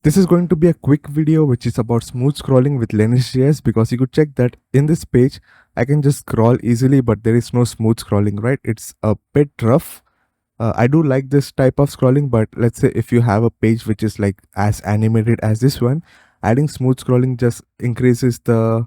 This is going to be a quick video which is about smooth scrolling with Lenis.js, because you could check that in this page I can just scroll easily, but there is no smooth scrolling, right? It's a bit rough. I do like this type of scrolling, but let's say if you have a page which is like as animated as this one, adding smooth scrolling just increases the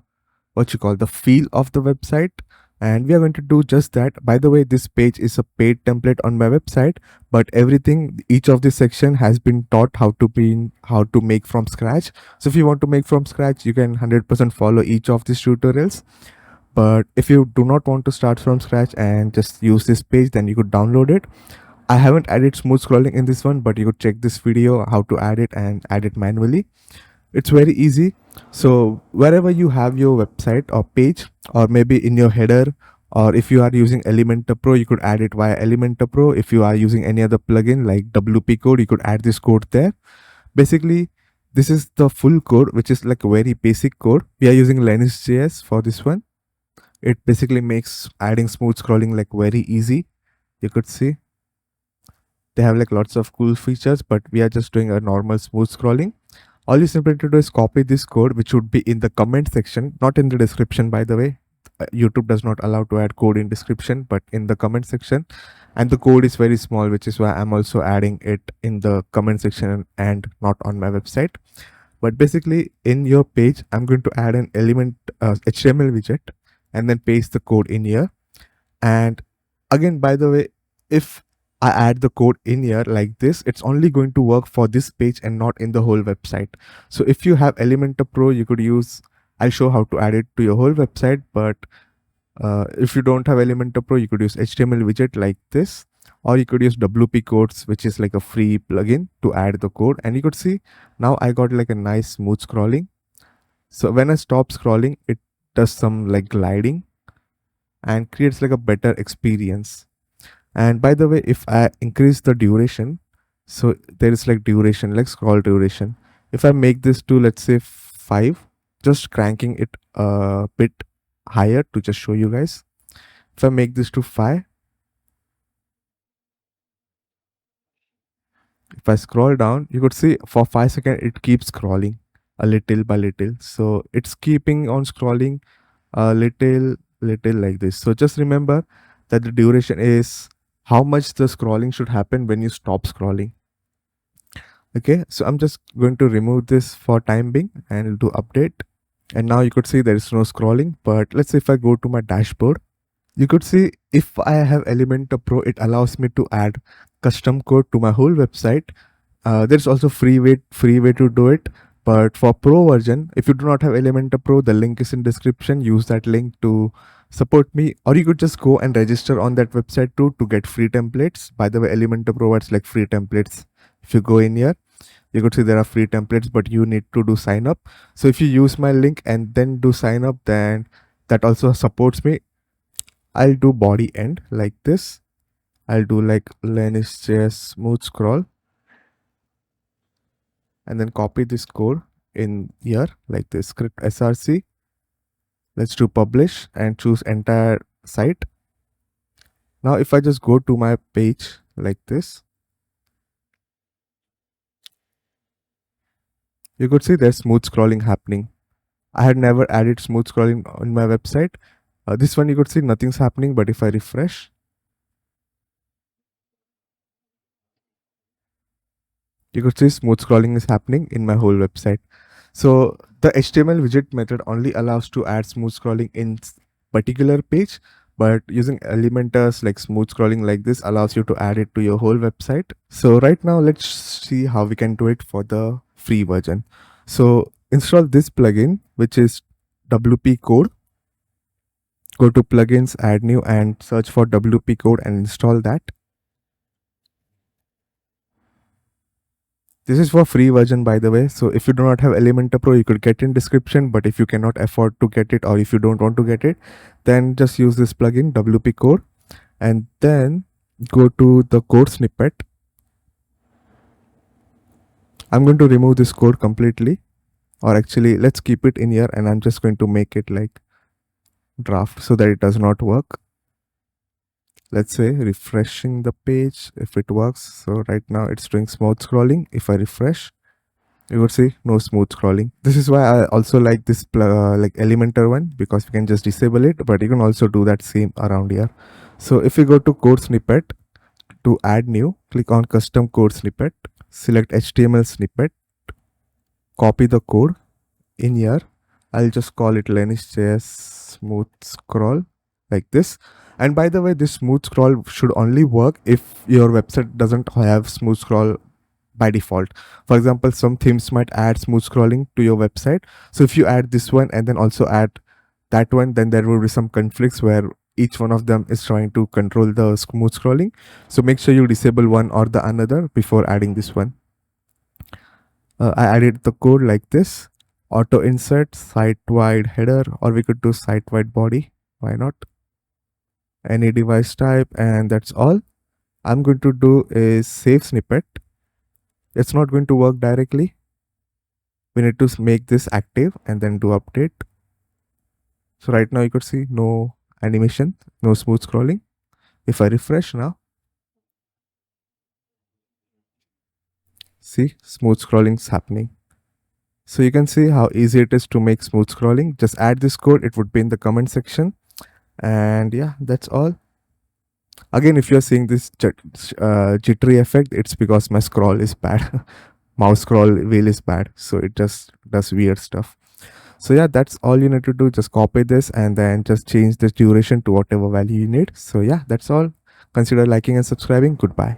the feel of the website, and we are going to do just that. By the way, this page is a paid template on my website, but everything, each of this section has been taught how to make from scratch. So if you want to make from scratch, you can 100% follow each of these tutorials. But if you do not want to start from scratch and just use this page, then you could download it. I haven't added smooth scrolling in this one, but you could check this video how to add it and add it manually. It's very easy. So wherever you have your website or page, or maybe in your header, or if you are using Elementor Pro, you could add it via Elementor Pro. If you are using any other plugin like WP code, you could add this code there. Basically, this is the full code, which is like a very basic code. We are using Lenis.js for this one. It basically makes adding smooth scrolling like very easy. You could see they have like lots of cool features, but we are just doing a normal smooth scrolling. All you simply need to do is copy this code, which would be in the comment section, not in the description, by the way. YouTube does not allow to add code in description, but in the comment section. And the code is very small, which is why I'm also adding it in the comment section and not on my website. But basically in your page, I'm going to add an HTML widget and then paste the code in here. And again, by the way, if I add the code in here like this, it's only going to work for this page and not in the whole website. So if you have Elementor Pro, you could use, I'll show how to add it to your whole website. But if you don't have Elementor Pro, you could use HTML widget like this, or you could use WP codes, which is like a free plugin to add the code. And you could see now I got like a nice smooth scrolling. So when I stop scrolling, it does some like gliding and creates like a better experience. And by the way, if I increase the duration, so there is like duration, like scroll duration. If I make this to, let's say 5, just cranking it a bit higher to just show you guys. If I make this to 5, if I scroll down, you could see for 5 seconds, it keeps scrolling a little by little. So it's keeping on scrolling a little like this. So just remember that the duration is how much the scrolling should happen when you stop scrolling. Okay, so I'm just going to remove this for time being and do update. And now you could see there is no scrolling. But let's say if I go to my dashboard, you could see if I have Elementor Pro, it allows me to add custom code to my whole website. There's also free way to do it. But for Pro version, if you do not have Elementor Pro, the link is in description. Use that link to support me, or you could just go and register on that website too to get free templates. By the way, Elementor provides like free templates. If you go in here, you could see there are free templates, but you need to do sign up. So if you use my link and then do sign up, then that also supports me. I'll do body end like this. I'll do like Lenis.js smooth scroll, and then copy this code in here like this, script src. Let's do publish and choose entire site. Now if I just go to my page like this, you could see there's smooth scrolling happening. I had never added smooth scrolling on my website. This one you could see nothing's happening, but if I refresh, you could see smooth scrolling is happening in my whole website. So the HTML widget method only allows to add smooth scrolling in particular page, but using Elementors like smooth scrolling like this allows you to add it to your whole website. So right now let's see how we can do it for the free version. So install this plugin, which is WP code. Go to plugins, add new, and search for WP code and install that. This is for free version, by the way. So if you do not have Elementor Pro, you could get in description. But if you cannot afford to get it, or if you don't want to get it, then just use this plugin WP code, and then go to the code snippet. I'm going to remove this code completely, or actually let's keep it in here, and I'm just going to make it like draft so that it does not work. Let's say refreshing the page if it works. So right now it's doing smooth scrolling. If I refresh, You would see no smooth scrolling. This is why I also like this like Elementor one, because we can just disable it, but you can also do that same around here. So if you go to code snippet, to add new, click on custom code snippet, select HTML snippet, copy the code in here. I'll just call it Lenis.js smooth scroll, like this. And by the way, this smooth scroll should only work if your website doesn't have smooth scroll by default. For example, some themes might add smooth scrolling to your website. So if you add this one and then also add that one, then there will be some conflicts where each one of them is trying to control the smooth scrolling. So make sure you disable one or the another before adding this one. I added the code like this: auto insert, site wide header, or we could do site wide body. Why not? Any device type, and that's all. I'm going to do is save snippet. It's not going to work directly. We need to make this active and then do update. So right now you could see no animation, no smooth scrolling. If I refresh now, see, smooth scrolling is happening. So you can see how easy it is to make smooth scrolling. Just add this code, it would be in the comment section. And yeah, that's all. Again, if you're seeing this jittery effect, it's because my scroll is bad. Mouse scroll wheel is bad, so it just does weird stuff. So yeah, that's all you need to do. Just copy this and then just change the duration to whatever value you need. So yeah, that's all. Consider liking and subscribing. Goodbye.